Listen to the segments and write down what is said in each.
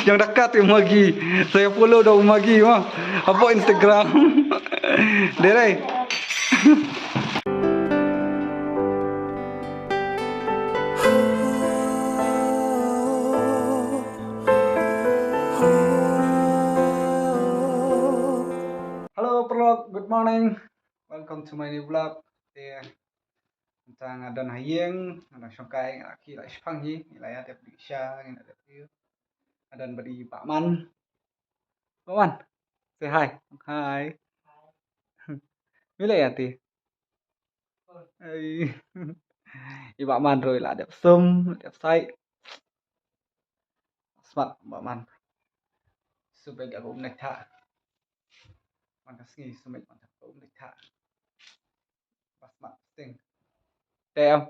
yang dekat Umagi. Saya follow dah Umagi mah. Apa Instagram? Dere. Halo Prolog, good morning. Welcome to my new vlog. Tentang ada nahiyeng, ada syongkai, aki lah ispangi, nilai ada bisa, ada view, ada beri Pak Man. Pak Man, say hi. Hi. Nilai ya ti. Pak Man rồi là đẹp sum, đẹp say. Smart Pak Man. Supaya gak kum nekta. Man kasih supaya man tak kum nekta. Pas smart sting. Em.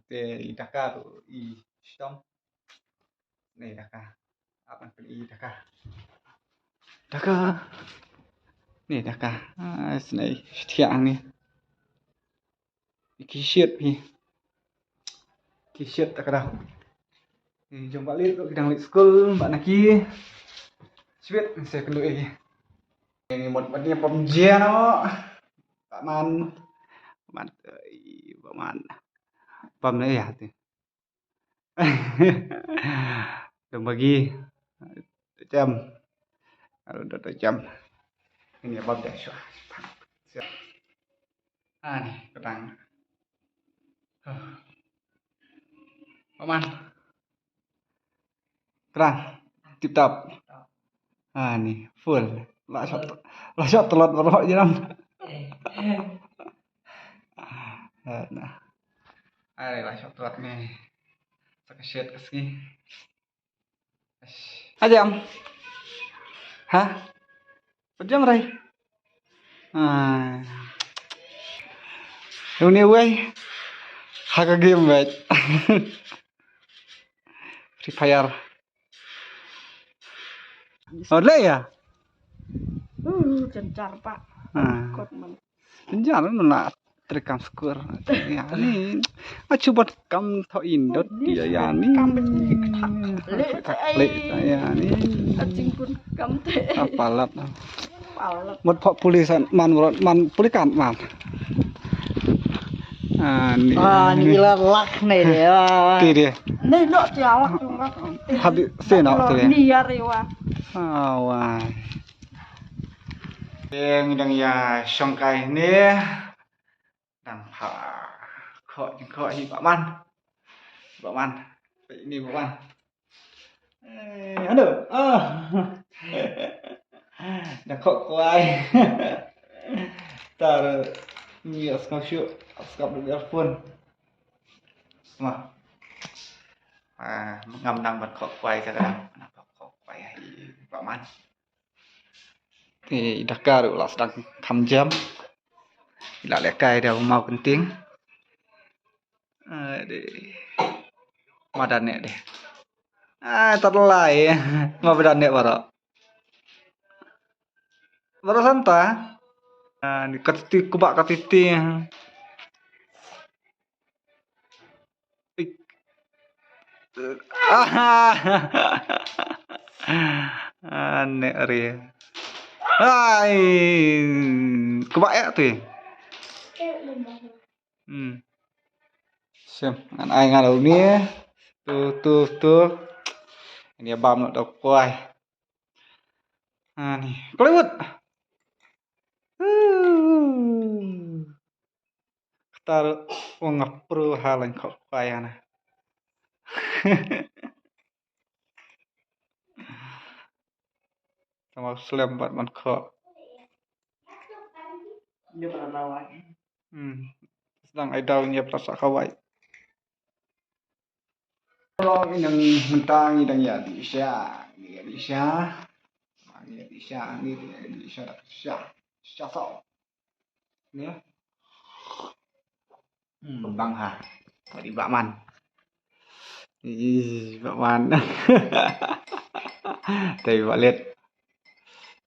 Thì Dakar rồi y xong này Dakar apa beli Dakar nih Dakar sini tiang nih t-shirt Dakar đâu thì chúng bạn liếc đội đang lịch school bạn là kia biết sẽ cần đuổi một vấn đề bom dè nó bạn bom đấy à thì đừng bagi jam udah jam ini bom deh nih ketang Paman terang tip top nih full lah shot telur berapa jam nah lah shot telur nih sakit kesini aja am hah jam ray dunia way haga game baik Free Fire oleh ya Cencar pak kot man cencar mana terekam skor ya nih coba kam thọ indot dia ya nih lek ya nih acing pun kam teh apalat một polisan man pulikan man ini lelak nih dia dia nih dok jawab cuma habis seno tuh dia rewa wah yang ya songkai ini đang khỏi hi Pak Man ini Pak Man aduh đang khỏi quay tar nhiều skop được earphone mà ngầm đang bật khỏi quay cho các khỏi quay Pak Man thì Dakar là sedang kham jam tidak lekai dah mau penting madannya deh terlai mau madannya baru santa di ketiti kubak ketiti aneh ria kubak ya tuh xem ai ngả đầu nia tuh ini bam nó độc quay nih Hollywood taruh ngapro halan kok quay nah sama selembat man kok dia pernah nawai sedang ai daunnya perasa kawai kalau yang mentang yang ya di Isya so ini bang ha tadi Pak Man Pak Man tadi Pak lihat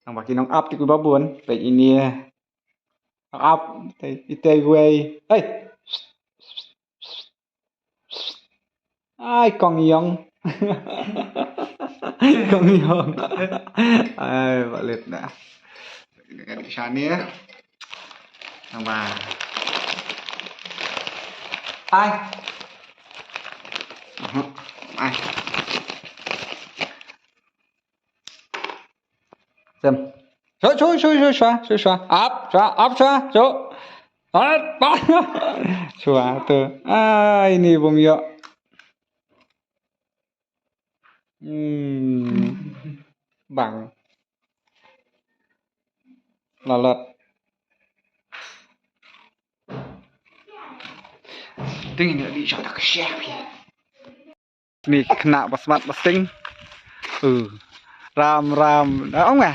yang bagi nong up di ku babon pe ini up tadi gue hey Ai con yong. Con yong. Ai Pak Lid dah. Dekat sana ya. Nampak. Ai. Ai. Xem. Xóa. Up, xóa. Chỗ. Xóa tuh. Ini Bung Yo. Bang. Lolot. Tingin dia di shot ke chef ya. Nih kena basmat basing. Ram. Ông à.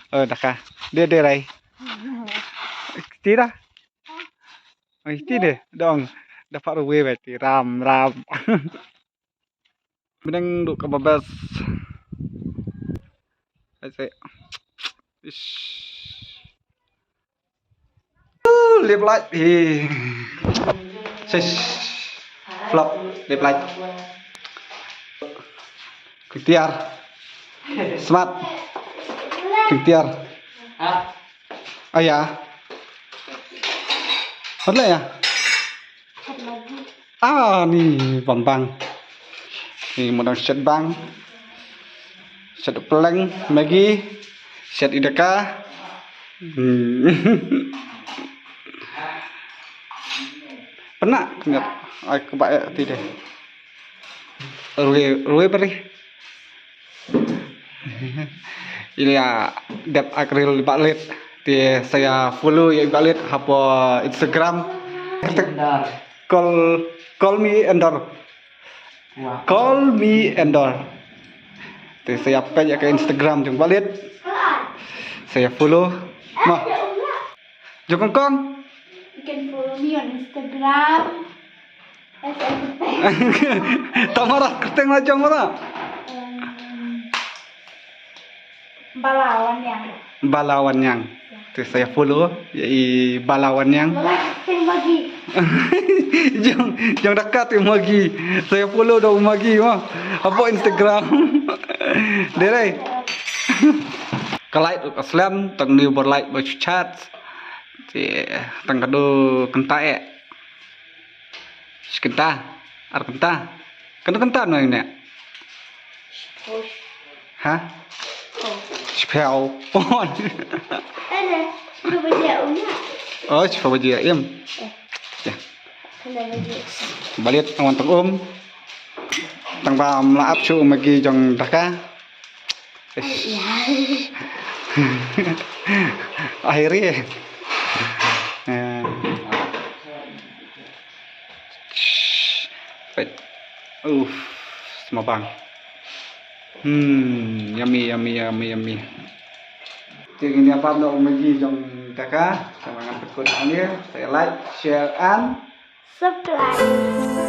Dah kah. Dia đây. Tí dah. Tí deh. Dong. Dapat ruwe berarti ram. Mending duk ke babas. Saya. Liệp lại thì flop liệp lại Ketiar smart Ketiar ya hết lại nih bambang nih modal set bang set peleng Maggie set ideka pernah ingat aku baik tidak ruwe beri ini ya dep akril Pak di saya follow ya Pak Lid apa Instagram call me Endor di saya page ya ke Instagram jeng Pak Lid saya follow mah jeng kong. You can follow me on Instagram. Tamara keteng macam mana? Balawan yang. Terus saya follow yaitu Balawan yang. Magi. Jangan dekat yang Magi. Saya follow dah Magi mah. Apa Instagram? Derai. Like Aslam tang new berlike berchat. Tang kado kenta kenta no ini hah spell on coba baca ya balik awan tang tang pam laap cu magi jong daka akhirnya semua bang yummy jadi ini apa untuk Magi jong daka sama dengan berikut ini saya like share and Subscribe.